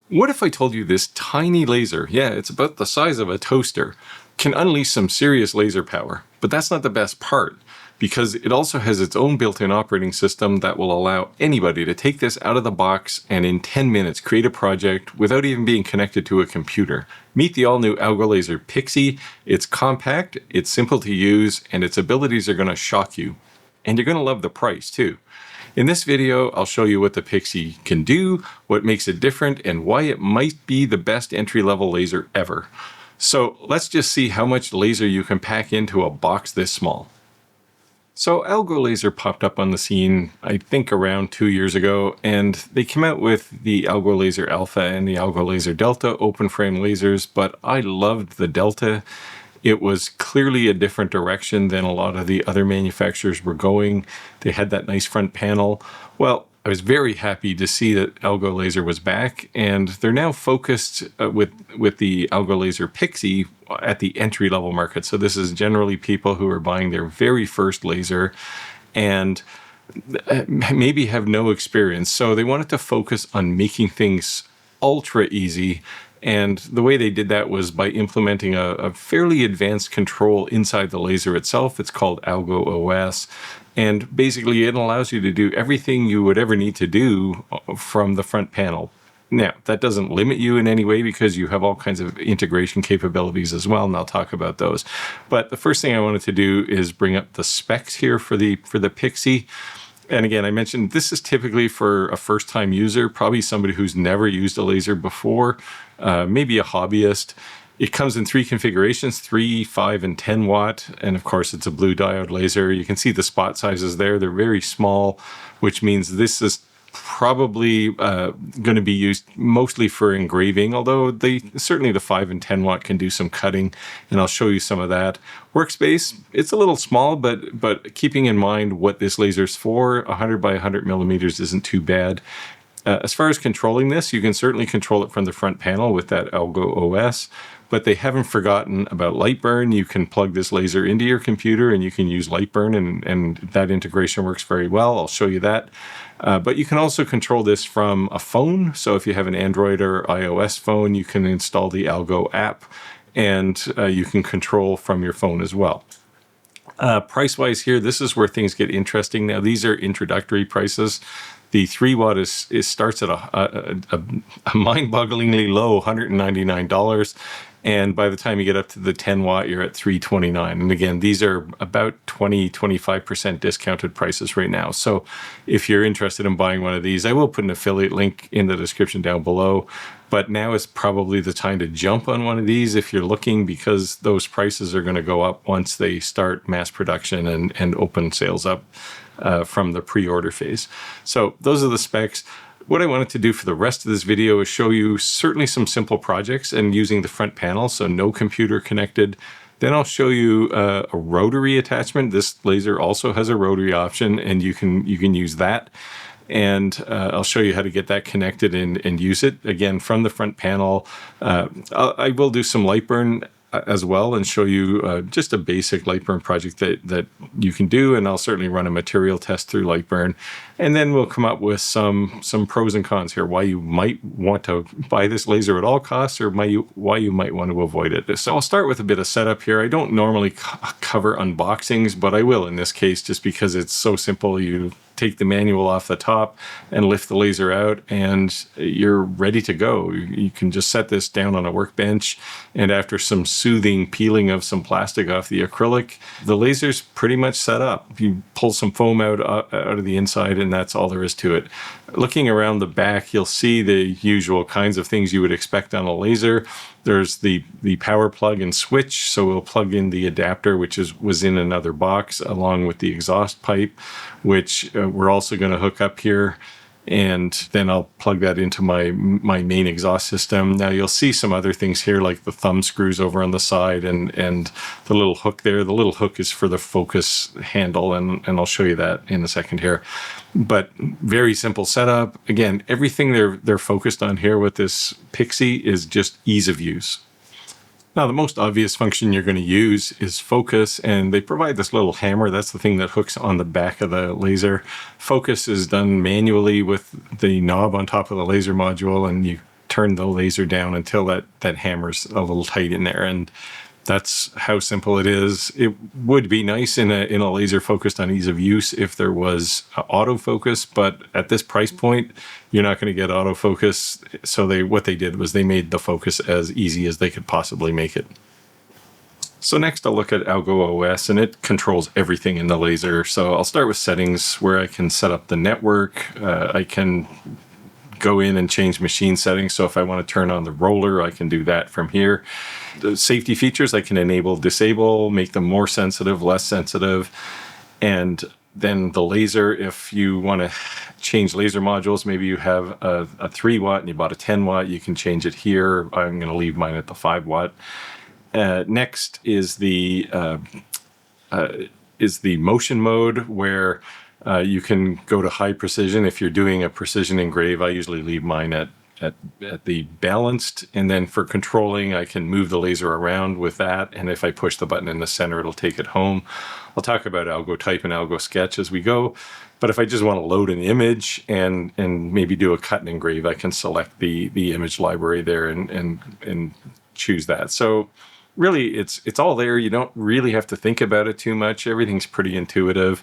What if I told you this tiny laser, yeah, it's about the size of a toaster, can unleash some serious laser power? But that's not the best part, because it also has its own built-in operating system that will allow anybody to take this out of the box and in 10 minutes create a project without even being connected to a computer. Meet the all-new AlgoLaser Pixi. It's compact, it's simple to use, and its abilities are going to shock you. And you're going to love the price too. In this video, I'll show you what the Pixi can do, what makes it different, and why it might be the best entry-level laser ever. So let's just see how much laser you can pack into a box this small. So AlgoLaser popped up on the scene, I think around 2 years ago, and they came out with the AlgoLaser Alpha and the AlgoLaser Delta open frame lasers, but I loved the Delta. It was clearly a different direction than a lot of the other manufacturers were going. They had that nice front panel. Well, I was very happy to see that AlgoLaser was back, and they're now focused with the AlgoLaser Pixi at the entry-level market. So this is generally people who are buying their very first laser and maybe have no experience. So they wanted to focus on making things ultra easy. And the way they did that was by implementing a fairly advanced control inside the laser itself. It's called Algo OS. And basically it allows you to do everything you would ever need to do from the front panel. Now, that doesn't limit you in any way because you have all kinds of integration capabilities as well, and I'll talk about those. But the first thing I wanted to do is bring up the specs here for the Pixi. And again, I mentioned this is typically for a first-time user, probably somebody who's never used a laser before, maybe a hobbyist. It comes in 3 configurations, 3, 5, and 10 watt. And of course, it's a blue diode laser. You can see the spot sizes there. They're very small, which means this is probably going to be used mostly for engraving, although certainly the 5 and 10 watt can do some cutting, and I'll show you some of that. Workspace, it's a little small, but keeping in mind what this laser's for, 100 by 100 millimeters isn't too bad. As far as controlling this, you can certainly control it from the front panel with that Algo OS, but they haven't forgotten about Lightburn. You can plug this laser into your computer and you can use Lightburn, and that integration works very well. I'll show you that. But you can also control this from a phone. So if you have an Android or iOS phone, you can install the Algo app, and you can control from your phone as well. Price-wise here, this is where things get interesting. Now, these are introductory prices. The 3 watt starts at a mind-bogglingly low $199. And by the time you get up to the 10 watt, you're at $329. And again, these are about 20-25% discounted prices right now. So if you're interested in buying one of these, I will put an affiliate link in the description down below. But now is probably the time to jump on one of these if you're looking, because those prices are going to go up once they start mass production and open sales up from the pre-order phase. So those are the specs. What I wanted to do for the rest of this video is show you certainly some simple projects and using the front panel, so no computer connected. Then I'll show you a rotary attachment. This laser also has a rotary option, and you can use that. And I'll show you how to get that connected and use it. Again, from the front panel. I will do some Lightburn as well and show you just a basic Lightburn project that you can do, and I'll certainly run a material test through Lightburn, and then we'll come up with some pros and cons here, why you might want to buy this laser at all costs, or why you might want to avoid it. So I'll start with a bit of setup here. I don't normally cover unboxings, but I will in this case just because it's so simple. You take the manual off the top and lift the laser out, and you're ready to go. You can just set this down on a workbench, and after some soothing peeling of some plastic off the acrylic, the laser's pretty much set up. You pull some foam out of the inside, and that's all there is to it. Looking around the back, you'll see the usual kinds of things you would expect on a laser. There's the power plug and switch, so we'll plug in the adapter, which was in another box, along with the exhaust pipe, which we're also going to hook up here. And then I'll plug that into my main exhaust system. Now you'll see some other things here, like the thumb screws over on the side and the little hook there. The little hook is for the focus handle, and I'll show you that in a second here. But very simple setup. Again, everything they're focused on here with this Pixi is just ease of use. Now, the most obvious function you're going to use is focus, and they provide this little hammer. That's the thing that hooks on the back of the laser. Focus is done manually with the knob on top of the laser module, and you turn the laser down until that hammer's a little tight in there. And that's how simple it is. It would be nice in a laser focused on ease of use if there was autofocus, but at this price point, you're not going to get autofocus. So what they did was they made the focus as easy as they could possibly make it. So next I'll look at Algo OS, and it controls everything in the laser. So I'll start with settings where I can set up the network. I can go in and change machine settings. So if I want to turn on the roller, I can do that from here. The safety features, I can enable, disable, make them more sensitive, less sensitive. And then the laser, if you want to change laser modules, maybe you have a 3 watt and you bought a 10 watt, you can change it here. I'm going to leave mine at the 5 watt. Next is the motion mode, where you can go to high precision. If you're doing a precision engrave, I usually leave mine at the balanced. And then for controlling, I can move the laser around with that. And if I push the button in the center, it'll take it home. I'll talk about Algo Type and Algo Sketch as we go. But if I just want to load an image and maybe do a cut and engrave, I can select the image library there and choose that. So really, it's all there. You don't really have to think about it too much. Everything's pretty intuitive.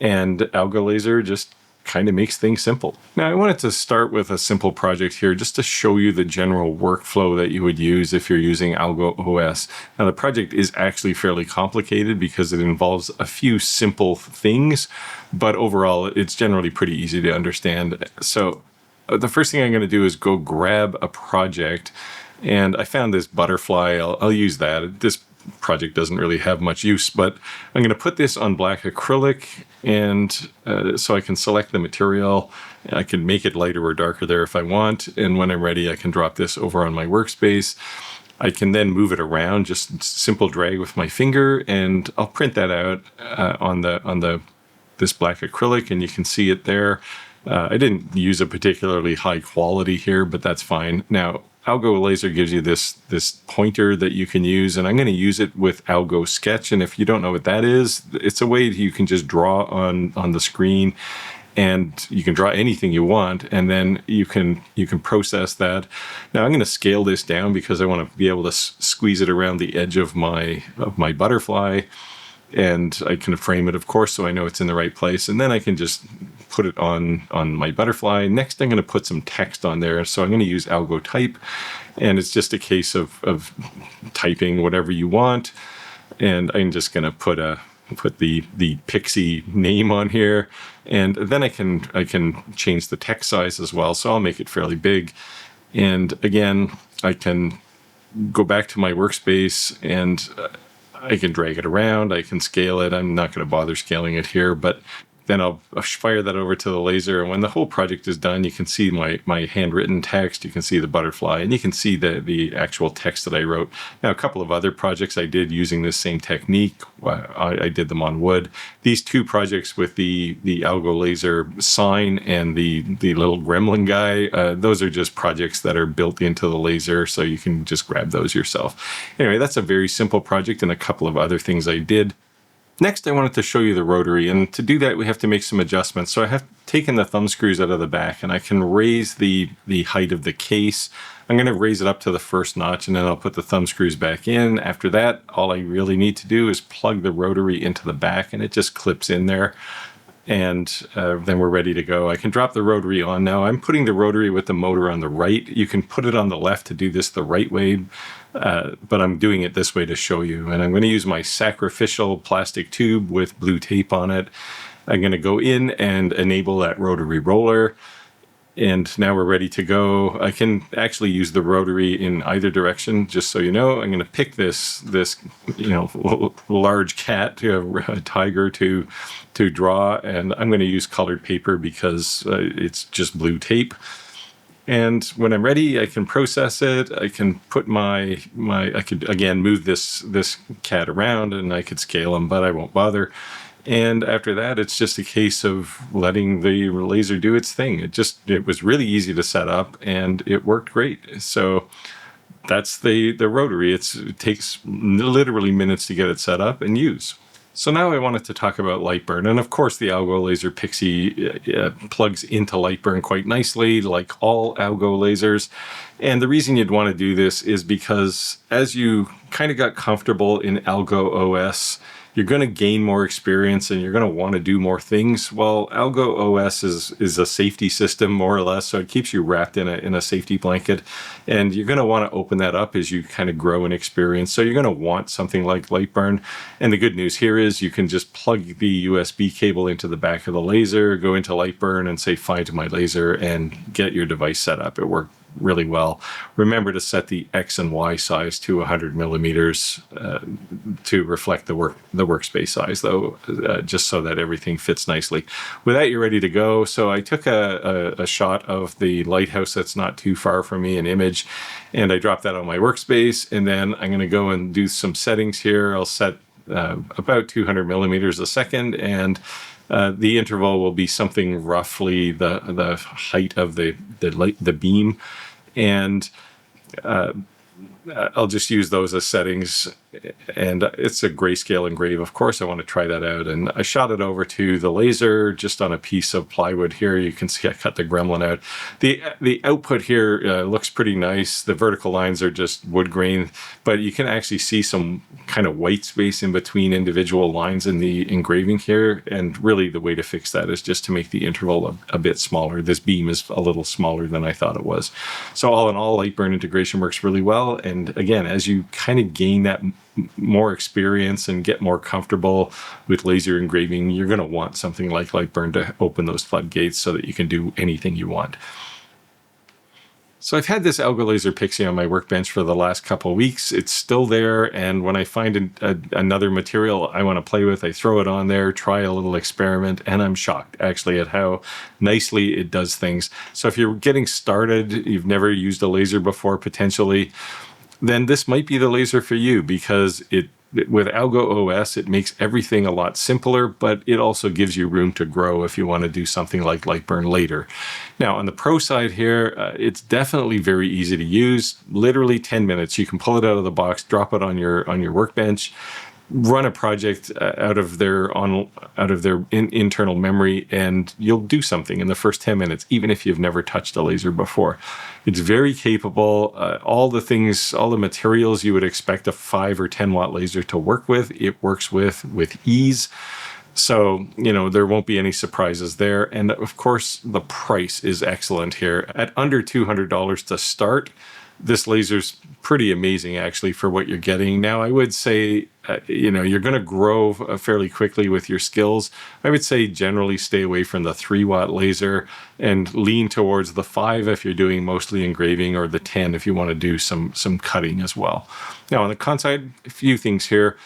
And AlgoLaser just kind of makes things simple. Now, I wanted to start with a simple project here just to show you the general workflow that you would use if you're using Algo OS. Now, the project is actually fairly complicated because it involves a few simple things, but overall, it's generally pretty easy to understand. So the first thing I'm going to do is go grab a project, and I found this butterfly. I'll use that. This project doesn't really have much use, but I'm going to put this on black acrylic, and so I can select the material. I can make it lighter or darker there if I want, and when I'm ready, I can drop this over on my workspace. I can then move it around, just simple drag with my finger, and I'll print that out on this black acrylic, and you can see it there. I didn't use a particularly high quality here, but that's fine. Now, AlgoLaser gives you this pointer that you can use, and I'm going to use it with Algo Sketch. And if you don't know what that is, it's a way you can just draw on the screen, and you can draw anything you want, and then you can process that. Now I'm going to scale this down because I want to be able to squeeze it around the edge of my butterfly. And I can frame it, of course, so I know it's in the right place. And then I can just put it on my butterfly. Next, I'm going to put some text on there. So I'm going to use Algo Type. And it's just a case of typing whatever you want. And I'm just going to put the Pixi name on here. And then I can change the text size as well. So I'll make it fairly big. And again, I can go back to my workspace, and I can drag it around, I can scale it. I'm not going to bother scaling it here, but then I'll fire that over to the laser. And when the whole project is done, you can see my handwritten text, you can see the butterfly, and you can see the actual text that I wrote. Now, a couple of other projects I did using this same technique. I did them on wood. These two projects with the AlgoLaser sign and the little gremlin guy, those are just projects that are built into the laser, so you can just grab those yourself. Anyway, that's a very simple project, and a couple of other things I did. Next, I wanted to show you the rotary, and to do that, we have to make some adjustments. So I have taken the thumb screws out of the back, and I can raise the height of the case. I'm going to raise it up to the first notch, and then I'll put the thumb screws back in. After that, all I really need to do is plug the rotary into the back, and it just clips in there. And then we're ready to go. I can drop the rotary on now. I'm putting the rotary with the motor on the right. You can put it on the left to do this the right way, but I'm doing it this way to show you. And I'm going to use my sacrificial plastic tube with blue tape on it. I'm going to go in and enable that rotary roller. And now we're ready to go. I can actually use the rotary in either direction, just so you know. I'm going to pick this large cat, a tiger to draw, and I'm going to use colored paper because it's just blue tape. And when I'm ready, I can process it. I can put I could again move this cat around, and I could scale him, but I won't bother. And after that, it's just a case of letting the laser do its thing. It was really easy to set up, and it worked great. So that's the rotary. It takes literally minutes to get it set up and use. So now I wanted to talk about Lightburn, and of course the AlgoLaser Pixi plugs into Lightburn quite nicely, like all Algo lasers. And the reason you'd want to do this is because as you kind of got comfortable in Algo OS, you're going to gain more experience and you're going to want to do more things. Well, Algo OS is a safety system, more or less, so it keeps you wrapped in a safety blanket. And you're going to want to open that up as you kind of grow in experience. So you're going to want something like Lightburn. And the good news here is you can just plug the USB cable into the back of the laser, go into Lightburn and say, find my laser, and get your device set up. It worked really well. Remember to set the X and Y size to 100 millimeters to reflect the workspace size, though, just so that everything fits nicely. With that, you're ready to go. So I took a shot of the lighthouse that's not too far from me, an image, and I dropped that on my workspace. And then I'm going to go and do some settings here. I'll set about 200 millimeters a second, and the interval will be something roughly the height of the beam, and I'll just use those as settings. And it's a grayscale engrave. Of course, I want to try that out. And I shot it over to the laser just on a piece of plywood here. You can see I cut the gremlin out. The output here looks pretty nice. The vertical lines are just wood grain, but you can actually see some kind of white space in between individual lines in the engraving here. And really the way to fix that is just to make the interval a bit smaller. This beam is a little smaller than I thought it was. So all in all, Lightburn integration works really well. And again, as you kind of gain that more experience and get more comfortable with laser engraving, you're going to want something like Lightburn to open those floodgates so that you can do anything you want. So I've had this AlgoLaser Pixi on my workbench for the last couple of weeks. It's still there, and when I find another material I want to play with, I throw it on there, try a little experiment, and I'm shocked actually at how nicely it does things. So if you're getting started, you've never used a laser before potentially, then this might be the laser for you, because with Algo OS, it makes everything a lot simpler, but it also gives you room to grow if you want to do something like Lightburn later. Now, on the pro side here, it's definitely very easy to use. Literally 10 minutes. You can pull it out of the box, drop it on your workbench, run a project out of their internal memory, and you'll do something in the first 10 minutes, even if you've never touched a laser before. It's very capable. All the materials you would expect a 5 or 10 watt laser to work with, it works with ease. So, there won't be any surprises there. And of course, the price is excellent here. At under $200 to start, this laser's pretty amazing actually for what you're getting. Now, I would say, you're going to grow fairly quickly with your skills. I would say generally stay away from the 3 watt laser and lean towards the 5 if you're doing mostly engraving, or the 10 if you want to do some cutting as well. Now, on the con side, a few things here.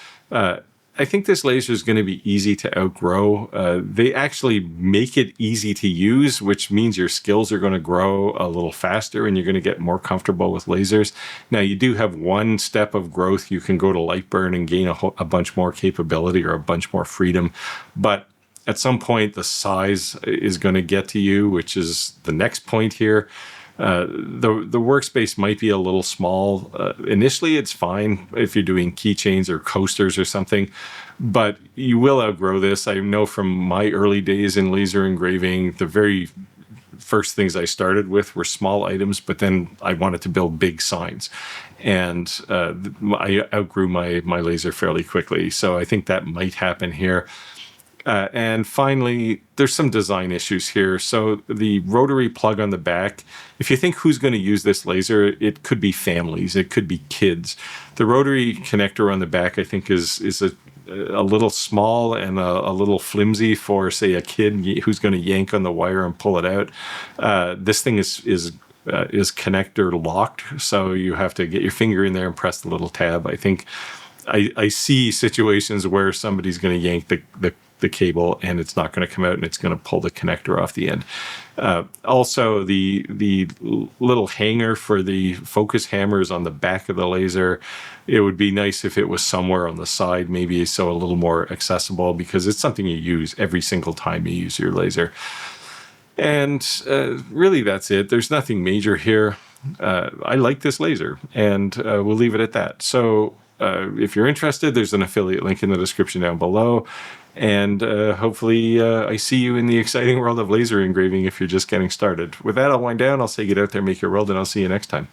I think this laser is going to be easy to outgrow. They actually make it easy to use, which means your skills are going to grow a little faster and you're going to get more comfortable with lasers. Now, you do have one step of growth. You can go to Lightburn and gain a bunch more capability or a bunch more freedom. But at some point, the size is going to get to you, which is the next point here. The workspace might be a little small. Initially, it's fine if you're doing keychains or coasters or something, but you will outgrow this. I know from my early days in laser engraving, the very first things I started with were small items, but then I wanted to build big signs. And I outgrew my laser fairly quickly. So I think that might happen here. And finally, there's some design issues here. So the rotary plug on the back, if you think who's going to use this laser, it could be families, it could be kids. The rotary connector on the back, I think, is a little small and a little flimsy for, say, a kid who's going to yank on the wire and pull it out. This thing is connector locked, so you have to get your finger in there and press the little tab. I think I see situations where somebody's going to yank the cable and it's not going to come out and it's going to pull the connector off the end. Also, the little hanger for the focus hammers on the back of the laser, it would be nice if it was somewhere on the side, maybe, so a little more accessible, because it's something you use every single time you use your laser. And really, that's it. There's nothing major here. I like this laser, and we'll leave it at that. So if you're interested, there's an affiliate link in the description down below. And hopefully I see you in the exciting world of laser engraving if you're just getting started. With that, I'll wind down. I'll say get out there, make your world, and I'll see you next time.